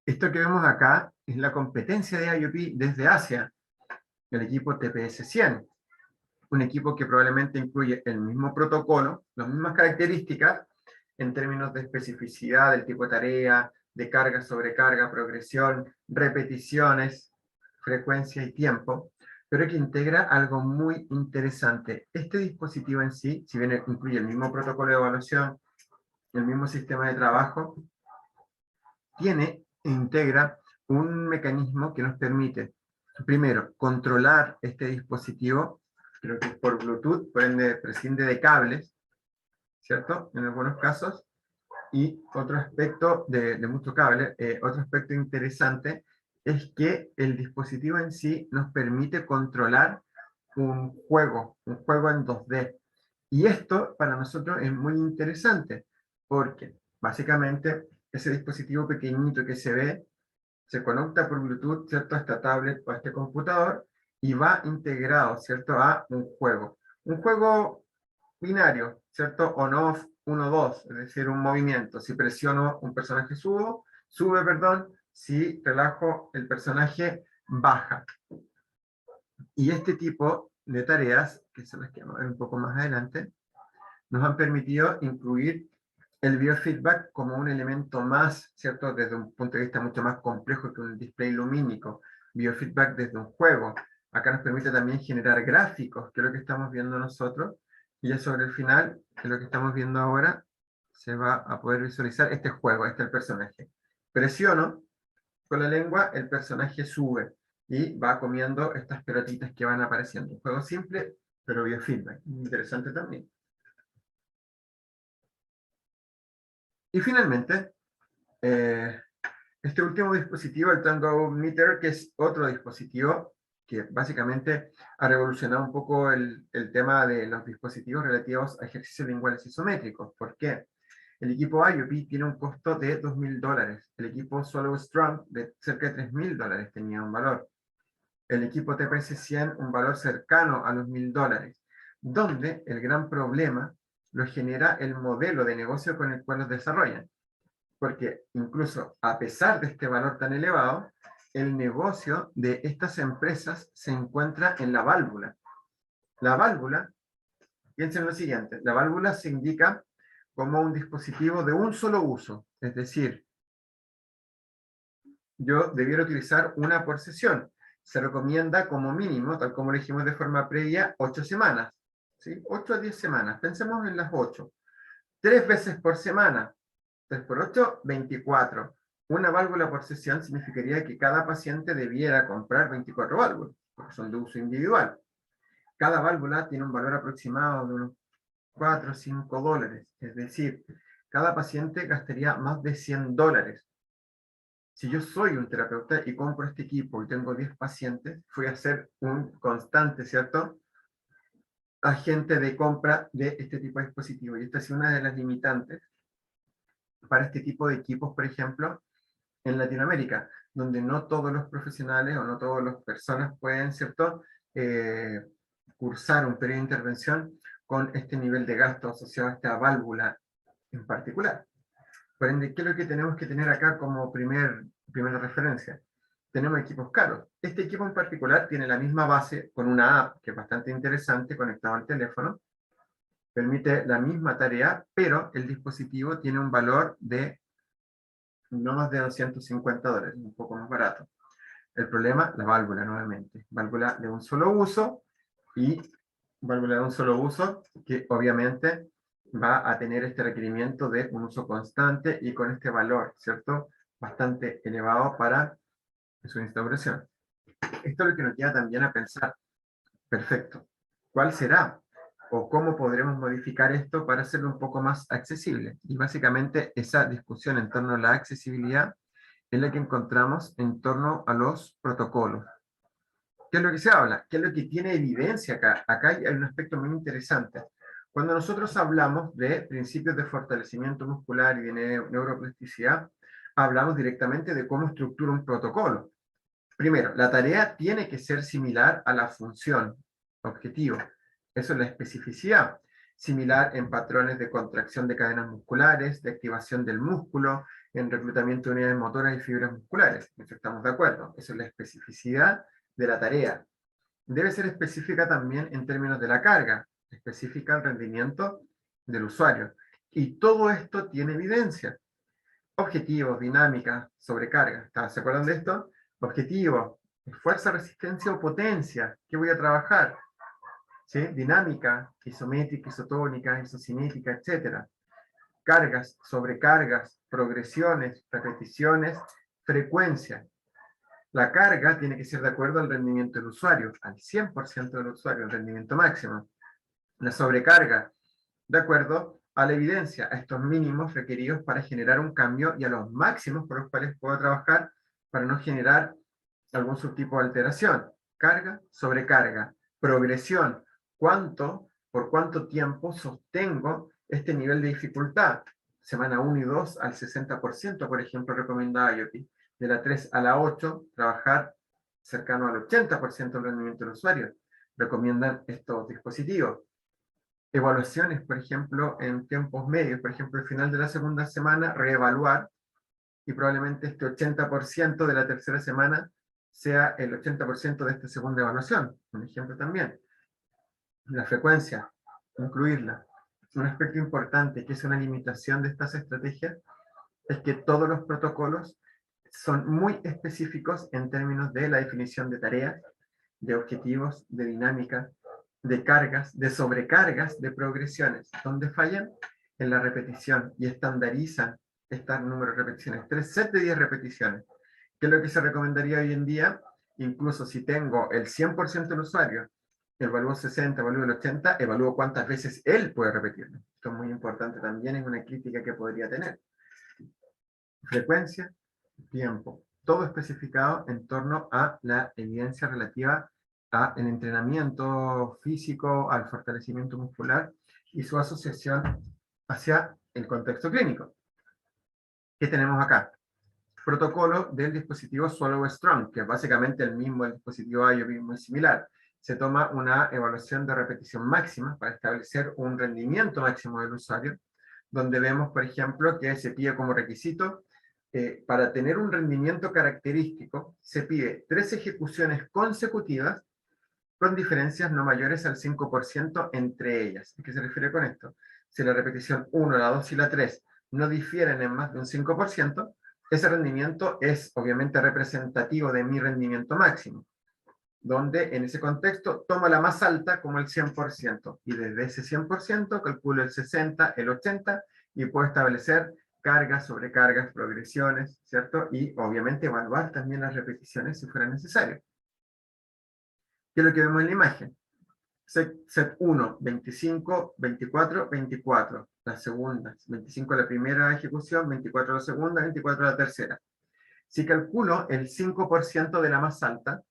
Esto que vemos acá es la competencia de IOP desde Asia, el equipo TPS-100, un equipo que probablemente incluye el mismo protocolo, las mismas características en términos de especificidad del tipo de tarea, de carga, sobrecarga, progresión, repeticiones, frecuencia y tiempo, pero que integra algo muy interesante. Este dispositivo en sí, si bien incluye el mismo protocolo de evaluación, el mismo sistema de trabajo, tiene e integra un mecanismo que nos permite, primero, controlar este dispositivo, creo que por Bluetooth, por ende prescinde de cables, ¿cierto? En algunos casos. Y otro aspecto de mucho cable, otro aspecto interesante, es que el dispositivo en sí nos permite controlar un juego en 2D. Y esto para nosotros es muy interesante, porque básicamente ese dispositivo pequeñito que se ve, se conecta por Bluetooth, ¿cierto?, a esta tablet o a este computador, y va integrado, ¿cierto?, a un juego. Un juego binario, ¿cierto? On-off, 1-2, es decir, un movimiento. Si presiono un personaje sube, perdón, si relajo el personaje baja. Y este tipo de tareas, que son las que vamos a ver un poco más adelante, nos han permitido incluir el biofeedback como un elemento más, ¿cierto? Desde un punto de vista mucho más complejo que un display lumínico. Biofeedback desde un juego. Acá nos permite también generar gráficos, que es lo que estamos viendo nosotros. Y ya sobre el final, que es lo que estamos viendo ahora, se va a poder visualizar este juego, este es el personaje. Presiono con la lengua, el personaje sube y va comiendo estas pelotitas que van apareciendo. Un juego simple, pero biofeedback. Interesante también. Y finalmente, este último dispositivo, el Tango Meter, que es otro dispositivo que básicamente ha revolucionado un poco el tema de los dispositivos relativos a ejercicios linguales isométricos. ¿Por qué? El equipo IOP tiene un costo de $2.000. El equipo Swallow Strong de cerca de $3.000 tenía un valor. El equipo TPS-100 un valor cercano a los $1.000, donde el gran problema lo genera el modelo de negocio con el cual los desarrollan. Porque incluso a pesar de este valor tan elevado, el negocio de estas empresas se encuentra en la válvula. La válvula, piensen lo siguiente, la válvula se indica como un dispositivo de un solo uso, es decir, yo debiera utilizar una por sesión. Se recomienda como mínimo, tal como lo dijimos de forma previa, 8 semanas. ¿Sí? 8 a 10 semanas, pensemos en las 8. 3 veces por semana, 3 por 8, 24. Una válvula por sesión significaría que cada paciente debiera comprar 24 válvulas, porque son de uso individual. Cada válvula tiene un valor aproximado de unos 4 o 5 dólares, es decir, cada paciente gastaría más de $100. Si yo soy un terapeuta y compro este equipo y tengo 10 pacientes, voy a ser un constante, ¿cierto?, agente de compra de este tipo de dispositivos. Y esta es una de las limitantes para este tipo de equipos, por ejemplo, en Latinoamérica, donde no todos los profesionales o no todas las personas pueden, ¿cierto?, cursar un periodo de intervención con este nivel de gasto asociado a esta válvula en particular. Por ende, ¿qué es lo que tenemos que tener acá como primera referencia? Tenemos equipos caros. Este equipo en particular tiene la misma base con una app que es bastante interesante conectado al teléfono, permite la misma tarea, pero el dispositivo tiene un valor de no más de $250, un poco más barato. El problema, la válvula nuevamente. Válvula de un solo uso y válvula de un solo uso que obviamente va a tener este requerimiento de un uso constante y con este valor, ¿cierto?, bastante elevado para su instauración. Esto es lo que nos lleva también a pensar, perfecto, ¿cuál será o cómo podremos modificar esto para hacerlo un poco más accesible? Y básicamente esa discusión en torno a la accesibilidad es la que encontramos en torno a los protocolos. ¿Qué es lo que se habla? ¿Qué es lo que tiene evidencia acá? Acá hay un aspecto muy interesante. Cuando nosotros hablamos de principios de fortalecimiento muscular y de neuroplasticidad, hablamos directamente de cómo estructura un protocolo. Primero, la tarea tiene que ser similar a la función, objetivo. Eso es la especificidad. Similar en patrones de contracción de cadenas musculares, de activación del músculo, en reclutamiento de unidades motoras y fibras musculares. Eso estamos de acuerdo. Eso es la especificidad de la tarea. Debe ser específica también en términos de la carga, específica el rendimiento del usuario. Y todo esto tiene evidencia. Objetivos, dinámicas, sobrecarga. ¿Se acuerdan de esto? Objetivos, Fuerza, resistencia o potencia. ¿Qué voy a trabajar? ¿Sí? Dinámica, isométrica, isotónica, isocinética, etc. Cargas, sobrecargas, progresiones, repeticiones, frecuencia. La carga tiene que ser de acuerdo al rendimiento del usuario, al 100% del usuario, el rendimiento máximo. La sobrecarga, de acuerdo a la evidencia, a estos mínimos requeridos para generar un cambio y a los máximos por los cuales puedo trabajar para no generar algún subtipo de alteración. Carga, sobrecarga, progresión, por cuánto tiempo sostengo este nivel de dificultad. Semana 1 y 2 al 60%, por ejemplo, recomendada IoT. De la 3 a la 8, trabajar cercano al 80% del rendimiento del usuario. Recomiendan estos dispositivos. Evaluaciones, por ejemplo, en tiempos medios, por ejemplo, al final de la segunda semana, reevaluar, y probablemente este 80% de la tercera semana sea el 80% de esta segunda evaluación. Un ejemplo también. La frecuencia, incluirla. Un aspecto importante, que es una limitación de estas estrategias, es que todos los protocolos son muy específicos en términos de la definición de tareas, de objetivos, de dinámica, de cargas, de sobrecargas, de progresiones. ¿Dónde fallan? En la repetición, y estandarizan este número de repeticiones. 3 sets de 10 repeticiones. ¿Qué es lo que se recomendaría hoy en día? Incluso si tengo el 100% del usuario, evalúo 60, evalúo el 80, evalúo cuántas veces él puede repetirlo. Esto es muy importante también, es una crítica que podría tener. Frecuencia, tiempo, todo especificado en torno a la evidencia relativa al entrenamiento físico, al fortalecimiento muscular y su asociación hacia el contexto clínico. ¿Qué tenemos acá? Protocolo del dispositivo Swallow Strong, que es básicamente el mismo del dispositivo IoT, muy similar. Se toma una evaluación de repetición máxima para establecer un rendimiento máximo del usuario, donde vemos, por ejemplo, que se pide como requisito, para tener un rendimiento característico, se pide 3 ejecuciones consecutivas con diferencias no mayores al 5% entre ellas. ¿A qué se refiere con esto? Si la repetición 1, la 2 y la 3 no difieren en más de un 5%, ese rendimiento es obviamente representativo de mi rendimiento máximo, donde en ese contexto tomo la más alta como el 100%, y desde ese 100% calculo el 60, el 80, y puedo establecer cargas, sobrecargas, progresiones, ¿cierto? Y obviamente evaluar también las repeticiones si fuera necesario. ¿Qué es lo que vemos en la imagen? Set 1, 25, 24, 24. La segunda, 25 la primera ejecución, 24 la segunda, 24 la tercera. Si calculo el 5% de la más alta,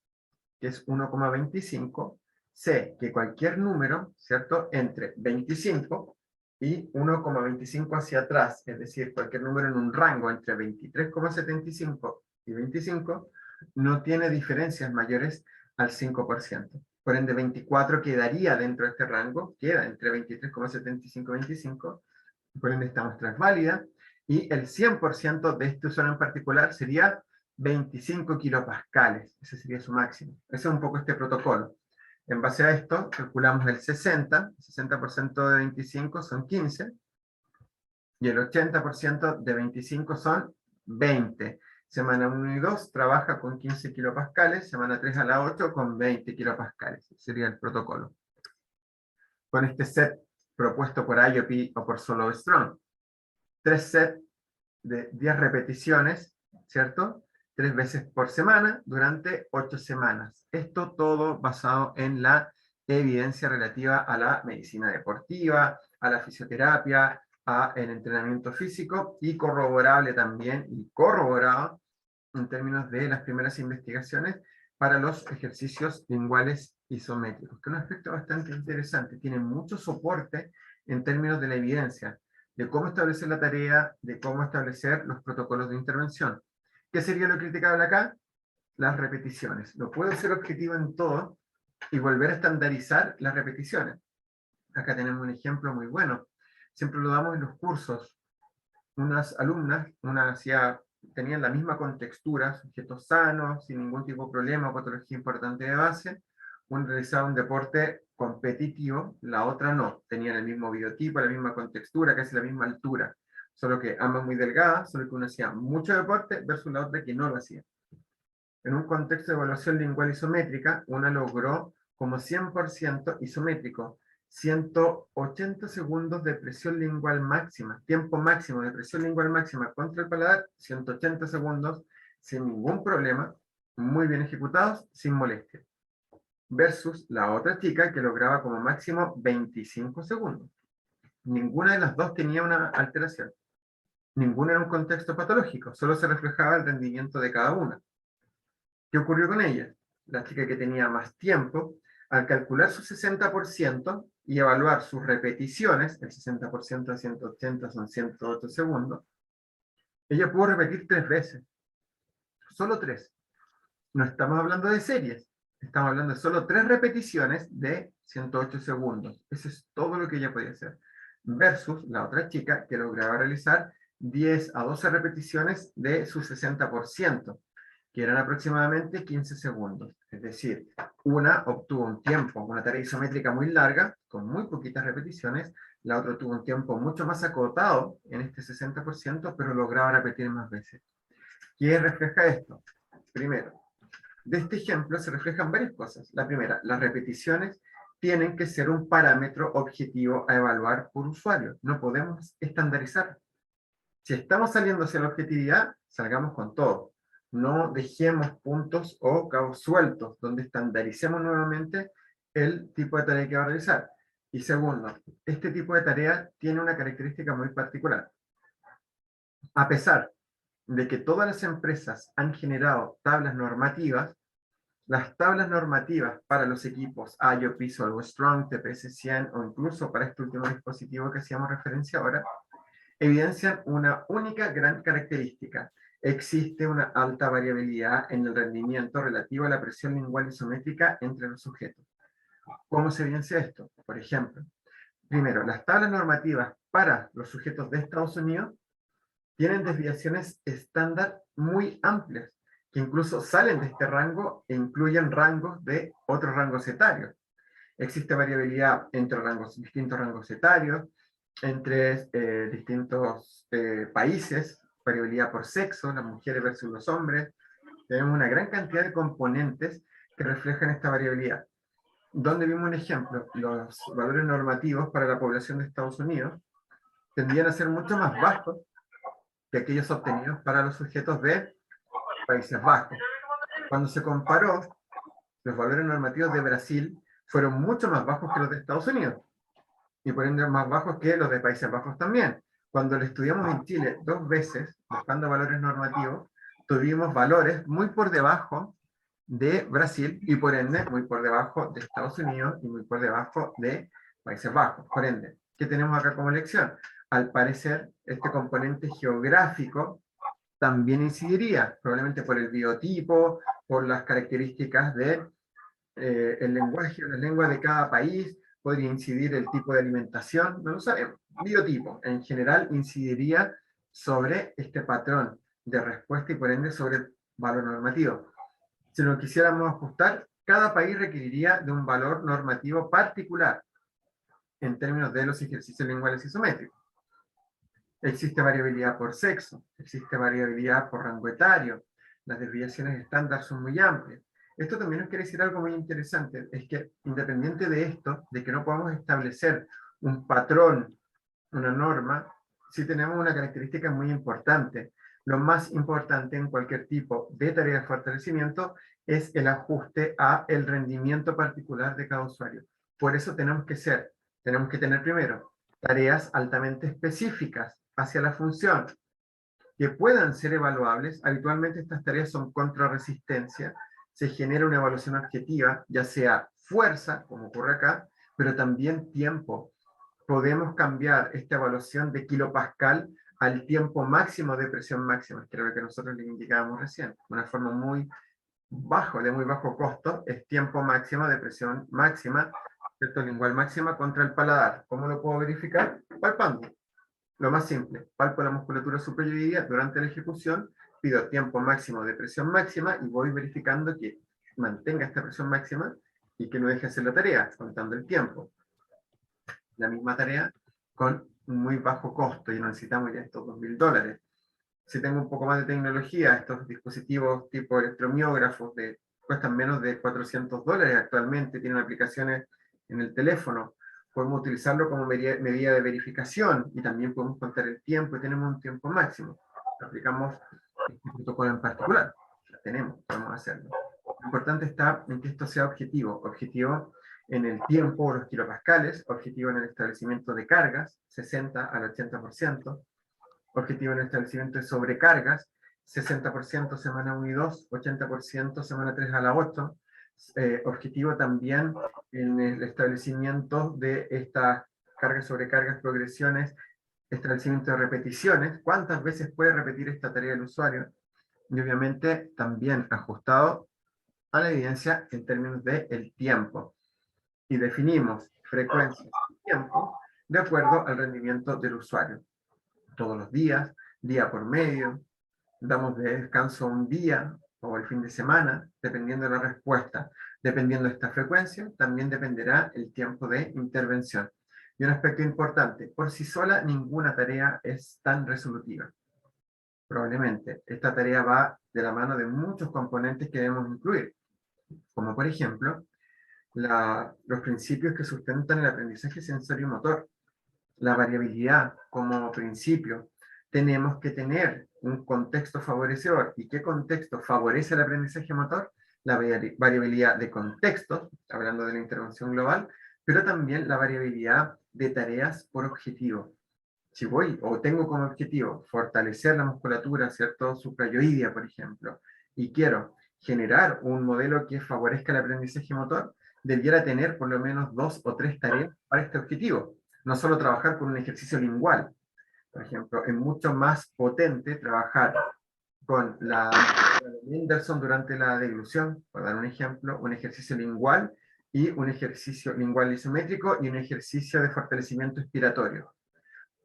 que es 1,25, sé que cualquier número, ¿cierto?, entre 25 y 1,25 hacia atrás, es decir, cualquier número en un rango entre 23,75 y 25, no tiene diferencias mayores al 5%. Por ende, 24 quedaría dentro de este rango, queda entre 23,75 y 25, por ende esta muestra es válida, y el 100% de este usuario en particular sería 25 kilopascales, ese sería su máximo. Ese es un poco este protocolo. En base a esto, calculamos el 60% de 25 son 15, y el 80% de 25 son 20. Semana 1 y 2 trabaja con 15 kilopascales, semana 3 a la 8 con 20 kilopascales. Ese sería el protocolo. Con este set propuesto por IoT o por Swallow Strong. 3 sets de 10 repeticiones, ¿cierto? 3 veces por semana durante 8 semanas. Esto todo basado en la evidencia relativa a la medicina deportiva, a la fisioterapia, al entrenamiento físico, y corroborable también, y corroborado en términos de las primeras investigaciones para los ejercicios linguales isométricos, que es un aspecto bastante interesante. Tiene mucho soporte en términos de la evidencia, de cómo establecer la tarea, de cómo establecer los protocolos de intervención. ¿Qué sería lo criticable acá? Las repeticiones. No puedo ser objetivo en todo y volver a estandarizar las repeticiones. Acá tenemos un ejemplo muy bueno. Siempre lo damos en los cursos. Unas alumnas, tenían la misma contextura, sujetos sanos, sin ningún tipo de problema o patología importante de base. Una realizaba un deporte competitivo, la otra no. Tenían el mismo biotipo, la misma contextura, casi la misma altura. Solo que ambas muy delgadas, solo que una hacía mucho deporte versus la otra que no lo hacía. En un contexto de evaluación lingual isométrica, una logró como 100% isométrico, 180 segundos de presión lingual máxima, tiempo máximo de presión lingual máxima contra el paladar, 180 segundos, sin ningún problema, muy bien ejecutados, sin molestia. Versus la otra chica que lograba como máximo 25 segundos. Ninguna de las dos tenía una alteración. Ninguna era un contexto patológico, solo se reflejaba el rendimiento de cada una. ¿Qué ocurrió con ella? La chica que tenía más tiempo, al calcular su 60% y evaluar sus repeticiones, el 60% de 180 son 108 segundos, ella pudo repetir 3 veces. Solo 3. No estamos hablando de series, estamos hablando de solo 3 repeticiones de 108 segundos. Eso es todo lo que ella podía hacer. Versus la otra chica que lograba realizar 10 a 12 repeticiones de su 60%, que eran aproximadamente 15 segundos. Es decir, una obtuvo un tiempo, una tarea isométrica muy larga, con muy poquitas repeticiones, la otra tuvo un tiempo mucho más acotado en este 60%, pero lograba repetir más veces. ¿Qué refleja esto? Primero, de este ejemplo se reflejan varias cosas. La primera, las repeticiones tienen que ser un parámetro objetivo a evaluar por usuario. No podemos estandarizar. Si estamos saliendo hacia la objetividad, salgamos con todo. No dejemos puntos o cabos sueltos, donde estandaricemos nuevamente el tipo de tarea que va a realizar. Y segundo, este tipo de tarea tiene una característica muy particular. A pesar de que todas las empresas han generado tablas normativas, las tablas normativas para los equipos IOP, Solvo Strong, TPS-100 o incluso para este último dispositivo que hacíamos referencia ahora, evidencian una única gran característica. Existe una alta variabilidad en el rendimiento relativo a la presión lingual isométrica entre los sujetos. ¿Cómo se evidencia esto? Por ejemplo, primero, las tablas normativas para los sujetos de Estados Unidos tienen desviaciones estándar muy amplias, que incluso salen de este rango e incluyen rangos de otros rangos etarios. Existe variabilidad entre distintos rangos etarios, entre distintos países, variabilidad por sexo, las mujeres versus los hombres. Tenemos una gran cantidad de componentes que reflejan esta variabilidad. Donde vimos un ejemplo, los valores normativos para la población de Estados Unidos tendían a ser mucho más bajos que aquellos obtenidos para los sujetos de Países Bajos. Cuando se comparó, los valores normativos de Brasil fueron mucho más bajos que los de Estados Unidos, y por ende más bajos que los de Países Bajos también. Cuando lo estudiamos en Chile 2 veces, buscando valores normativos, tuvimos valores muy por debajo de Brasil, y por ende muy por debajo de Estados Unidos, y muy por debajo de Países Bajos. Por ende, ¿qué tenemos acá como lección? Al parecer, este componente geográfico también incidiría, probablemente por el biotipo, por las características de el lenguaje o la lengua de cada país, podría incidir el tipo de alimentación, no lo sabemos. Biotipo, en general, incidiría sobre este patrón de respuesta y por ende sobre el valor normativo. Si lo quisiéramos ajustar, cada país requeriría de un valor normativo particular en términos de los ejercicios linguales isométricos. Existe variabilidad por sexo, existe variabilidad por rango etario, las desviaciones estándar son muy amplias. Esto también nos quiere decir algo muy interesante, es que independiente de esto, de que no podamos establecer un patrón, una norma, sí tenemos una característica muy importante. Lo más importante en cualquier tipo de tarea de fortalecimiento es el ajuste a el rendimiento particular de cada usuario. Por eso tenemos que tener primero tareas altamente específicas hacia la función que puedan ser evaluables. Habitualmente estas tareas son contra resistencia, se genera una evaluación objetiva, ya sea fuerza, como ocurre acá, pero también tiempo. Podemos cambiar esta evaluación de kilopascal al tiempo máximo de presión máxima, que era lo que nosotros le indicábamos recién. Una forma muy bajo, de muy bajo costo, es tiempo máximo de presión máxima, ¿cierto? Lingual máxima contra el paladar. ¿Cómo lo puedo verificar? Palpando. Lo más simple, palpo la musculatura superior durante la ejecución, pido tiempo máximo de presión máxima y voy verificando que mantenga esta presión máxima y que no deje hacer la tarea, contando el tiempo. La misma tarea con muy bajo costo, y no necesitamos ya estos $2000. Si tengo un poco más de tecnología, estos dispositivos tipo electromiógrafos cuestan menos de $400 actualmente, tienen aplicaciones en el teléfono, podemos utilizarlo como medida de verificación y también podemos contar el tiempo y tenemos un tiempo máximo. Aplicamos este protocolo en particular, lo tenemos, podemos hacerlo. Lo importante está en que esto sea objetivo en el tiempo o los kilopascales, objetivo en el establecimiento de cargas, 60 al 80%, objetivo en el establecimiento de sobrecargas, 60% semana 1 y 2, 80% semana 3 a la 8, objetivo también en el establecimiento de estas cargas, sobrecargas, progresiones, establecimiento de repeticiones, cuántas veces puede repetir esta tarea el usuario, y obviamente también ajustado a la evidencia en términos del tiempo. Y definimos frecuencias y tiempo de acuerdo al rendimiento del usuario. Todos los días, día por medio, damos de descanso un día o el fin de semana, dependiendo de la respuesta. Dependiendo de esta frecuencia, también dependerá el tiempo de intervención. Y un aspecto importante, por sí sola ninguna tarea es tan resolutiva. Probablemente esta tarea va de la mano de muchos componentes que debemos incluir, como por ejemplo, los principios que sustentan el aprendizaje sensorio-motor, la variabilidad como principio. Tenemos que tener un contexto favorecedor. ¿Y qué contexto favorece el aprendizaje motor? La variabilidad de contextos, hablando de la intervención global, pero también la variabilidad de tareas por objetivo. Si voy o tengo como objetivo fortalecer la musculatura, ¿cierto? Suprayoidea, por ejemplo, y quiero generar un modelo que favorezca el aprendizaje motor, debiera tener por lo menos 2 o 3 tareas para este objetivo. No solo trabajar con un ejercicio lingual. Por ejemplo, es mucho más potente trabajar con la de Mendelssohn durante la deglución, por dar un ejemplo, un ejercicio lingual y un ejercicio lingual isométrico y un ejercicio de fortalecimiento expiratorio.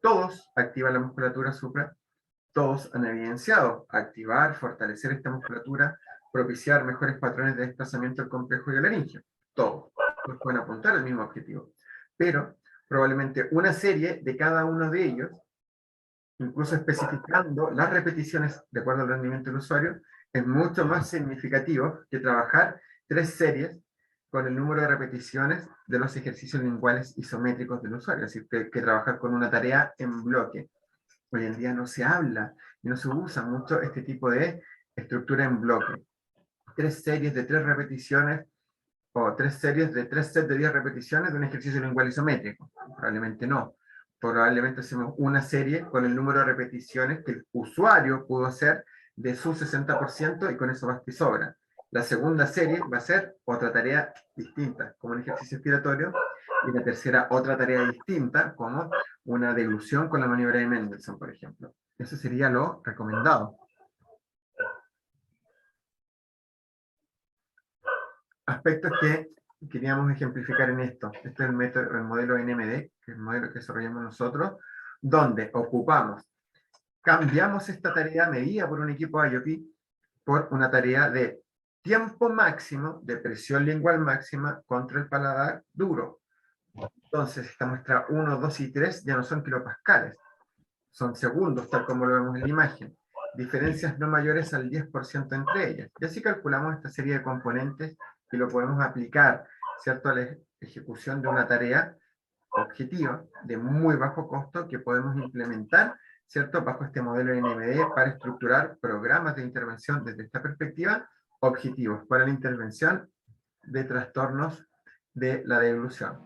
Todos activan la musculatura supra, todos han evidenciado activar, fortalecer esta musculatura, propiciar mejores patrones de desplazamiento del complejo y el laringio. Todos pueden apuntar al mismo objetivo. Pero probablemente una serie de cada uno de ellos, incluso especificando las repeticiones de acuerdo al rendimiento del usuario, es mucho más significativo que trabajar 3 series con el número de repeticiones de los ejercicios linguales isométricos del usuario, es decir, que trabajar con una tarea en bloque. Hoy en día no se habla y no se usa mucho este tipo de estructura en bloque. 3 series de 3 repeticiones o 3 series de 3 sets de 10 repeticiones de un ejercicio lingual isométrico. Probablemente no. Probablemente hacemos una serie con el número de repeticiones que el usuario pudo hacer de su 60% y con eso basta y sobra. La segunda serie va a ser otra tarea distinta, como un ejercicio expiratorio, y la tercera otra tarea distinta, como una deglución con la maniobra de Mendelssohn, por ejemplo. Eso sería lo recomendado. Aspectos que queríamos ejemplificar en esto. Este es el modelo NMD, que es el modelo que desarrollamos nosotros, donde cambiamos esta tarea medida por un equipo IOP por una tarea de tiempo máximo, de presión lingual máxima contra el paladar duro. Entonces, esta muestra 1, 2 y 3 ya no son kilopascales, son segundos, tal como lo vemos en la imagen. Diferencias no mayores al 10% entre ellas. Y así calculamos esta serie de componentes y lo podemos aplicar, ¿cierto?, a la ejecución de una tarea objetiva de muy bajo costo que podemos implementar, ¿cierto?, bajo este modelo NMD para estructurar programas de intervención desde esta perspectiva, objetivos para la intervención de trastornos de la deglución.